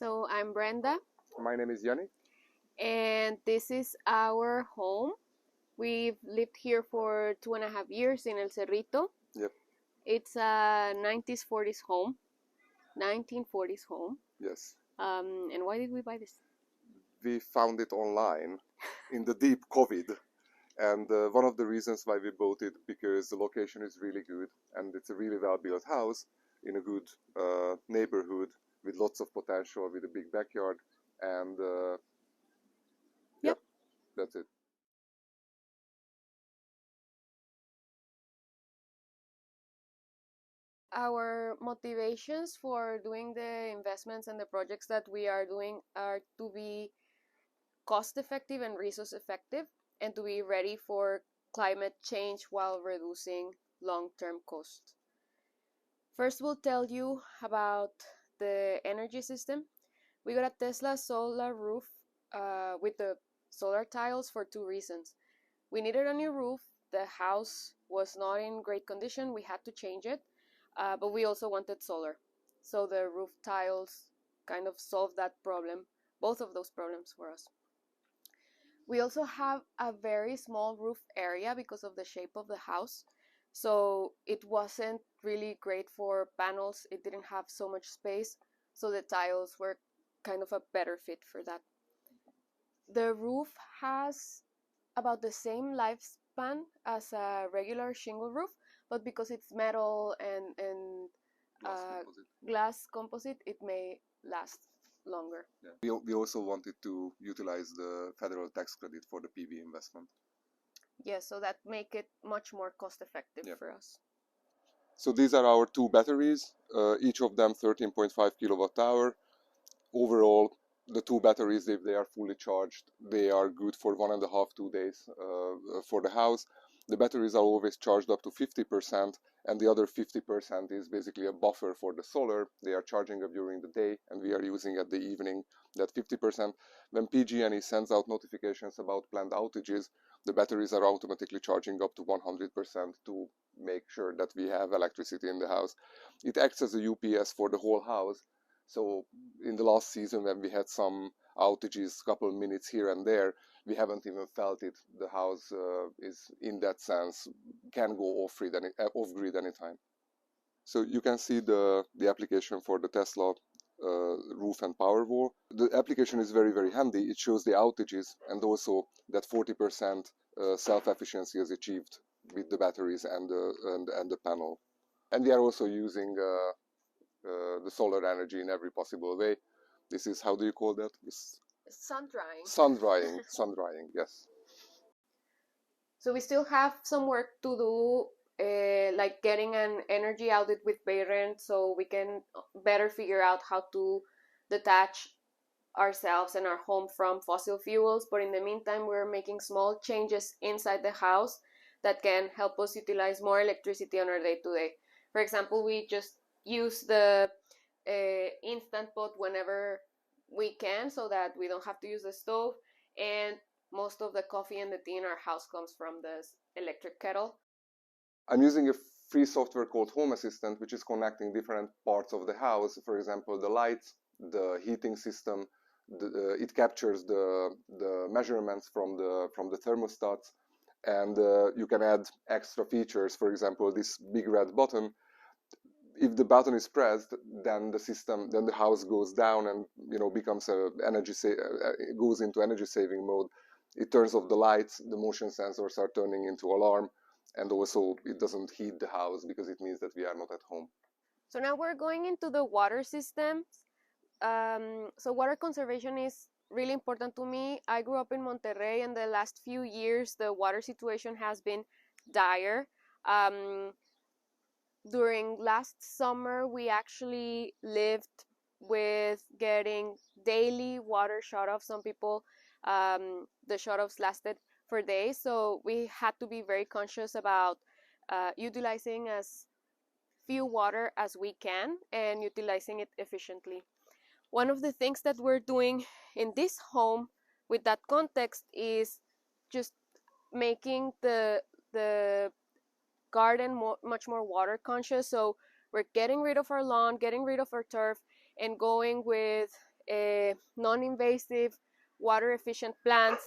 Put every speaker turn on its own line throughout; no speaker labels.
So I'm Brenda,
My name is Jani.
and this is our home. We've lived here for 2.5 years in El Cerrito.
Yep.
It's a 1940s home.
Yes.
And why did we buy this?
We found it online in the deep COVID. And one of the reasons why we bought it, because the location is really good and it's a really well-built house in a good neighborhood with lots of potential, with a big backyard. And
Yep.
That's it.
Our motivations for doing the investments and the projects that we are doing are to be cost effective and resource effective, and to be ready for climate change while reducing long-term costs. First, we'll tell you about the energy system. We got a Tesla solar roof with the solar tiles for two reasons. We needed a new roof. The house was not in great condition. We had to change it, but we also wanted solar. So the roof tiles kind of solved that problem, both of those problems for us. We also have a very small roof area because of the shape of the house. So it wasn't really great for panels. It didn't have so much space. So the tiles were kind of a better fit for that. The roof has about the same lifespan as a regular shingle roof, but because it's metal and glass composite, it may last longer.
Yeah. We also wanted to utilize the federal tax credit for the PV investment.
Yes, so that make it much more cost effective for us.
So these are our two batteries, each of them 13.5 kilowatt hour. Overall, the two batteries, if they are fully charged, they are good for 1.5 to 2 days for the house. The batteries are always charged up to 50%, and the other 50% is basically a buffer for the solar. They are charging up during the day, and we are using at the evening that 50%. When PG&E sends out notifications about planned outages, the batteries are automatically charging up to 100% to make sure that we have electricity in the house. It acts as a UPS for the whole house. So in the last season, when we had some outages, couple minutes here and there, we haven't even felt it. The house is, in that sense, can go off-grid anytime. So you can see the application for the Tesla roof and Powerwall. The application is very, very handy. It shows the outages and also that 40% self-efficiency is achieved with the batteries and the panel. And we are also using the solar energy in every possible way. This is, how do you call that?
Sun drying.
Sun drying, yes.
So we still have some work to do, like getting an energy audit with parents so we can better figure out how to detach ourselves and our home from fossil fuels. But in the meantime, we're making small changes inside the house that can help us utilize more electricity on our day-to-day. For example, we just use the instant pot whenever we can so that we don't have to use the stove, and most of the coffee and the tea in our house comes from this electric kettle.
I'm using a free software called Home Assistant, which is connecting different parts of the house. For example, the lights, the heating system. It captures the measurements from the thermostats, and you can add extra features. For example, this big red button. If the button is pressed, then the house goes down and becomes goes into energy saving mode. It turns off the lights. The motion sensors are turning into alarm, and also it doesn't heat the house because it means that we are not at home.
So now we're going into the water systems. So water conservation is really important to me. I grew up in Monterrey, and the last few years the water situation has been dire. During last summer, we actually lived with getting daily water shut-offs. Some people, the shut-offs lasted for days, so we had to be very conscious about utilizing as few water as we can and utilizing it efficiently. One of the things that we're doing in this home with that context is just making the garden much more water conscious. So we're getting rid of our lawn, getting rid of our turf, and going with non-invasive, water-efficient plants,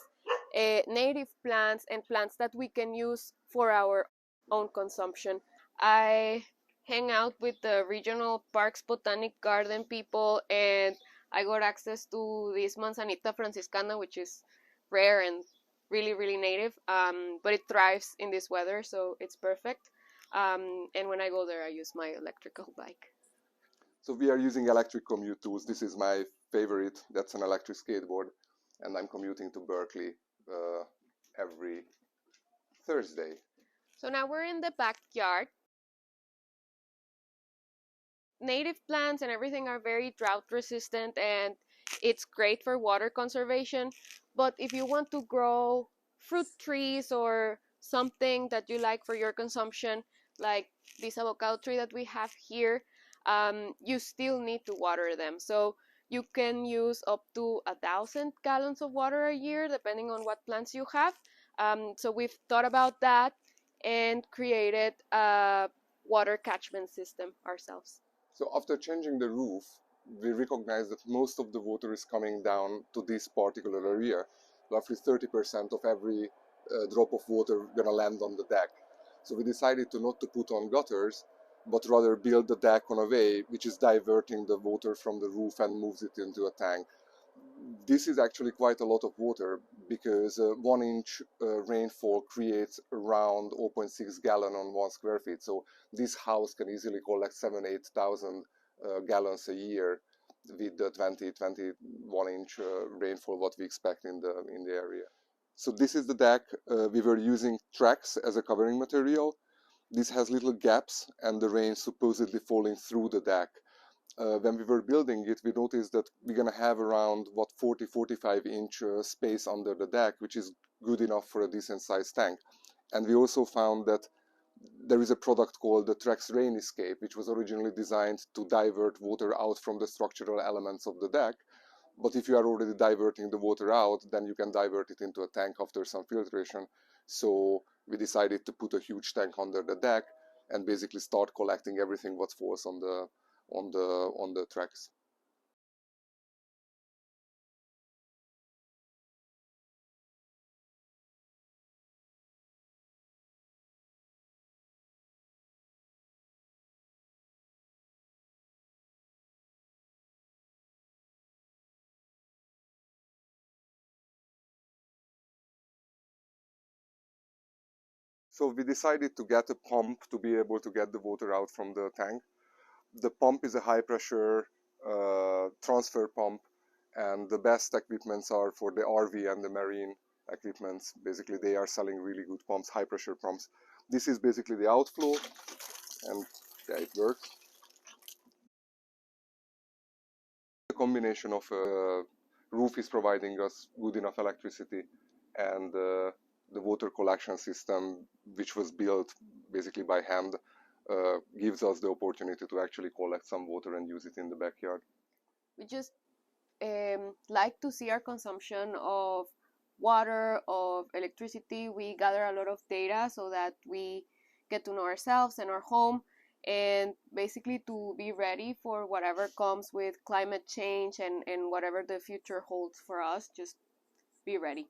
native plants, and plants that we can use for our own consumption. I hang out with the regional parks botanic garden people, and I got access to this manzanita franciscana, which is rare and really, really native, but it thrives in this weather, so it's perfect. And when I go there, I use my electrical bike.
So we are using electric commute tools. This is my favorite. That's an electric skateboard, and I'm commuting to Berkeley every Thursday.
So now we're in the backyard. Native plants and everything are very drought resistant, and it's great for water conservation. But if you want to grow fruit trees or something that you like for your consumption, like this avocado tree that we have here, you still need to water them. So you can use up to 1,000 gallons of water a year, depending on what plants you have. So we've thought about that and created a water catchment system ourselves.
So after changing the roof, we recognize that most of the water is coming down to this particular area. Roughly 30% of every drop of water gonna land on the deck. So we decided to not to put on gutters, but rather build the deck on a way which is diverting the water from the roof and moves it into a tank. This is actually quite a lot of water because 1 inch rainfall creates around 0.6 gallon on 1 square feet. So this house can easily collect 7,000-8,000 gallons a year with the 21 inch rainfall what we expect in the area. So this is the deck. We were using tracks as a covering material. This has little gaps and the rain supposedly falling through the deck. When we were building it, we noticed that we're going to have around 40-45 inch space under the deck, which is good enough for a decent sized tank. And we also found that there is a product called the Trex Rain Escape, which was originally designed to divert water out from the structural elements of the deck. But if you are already diverting the water out, then you can divert it into a tank after some filtration. So we decided to put a huge tank under the deck and basically start collecting everything what falls on the tracks. So we decided to get a pump to be able to get the water out from the tank. The pump is a high pressure transfer pump, and the best equipments are for the RV and the marine equipments. Basically, they are selling really good pumps, high pressure pumps. This is basically the outflow, and yeah, it works. The combination of roof is providing us good enough electricity, and the water collection system, which was built basically by hand, gives us the opportunity to actually collect some water and use it in the backyard.
We just like to see our consumption of water, of electricity. We gather a lot of data so that we get to know ourselves and our home, and basically to be ready for whatever comes with climate change and whatever the future holds for us. Just be ready.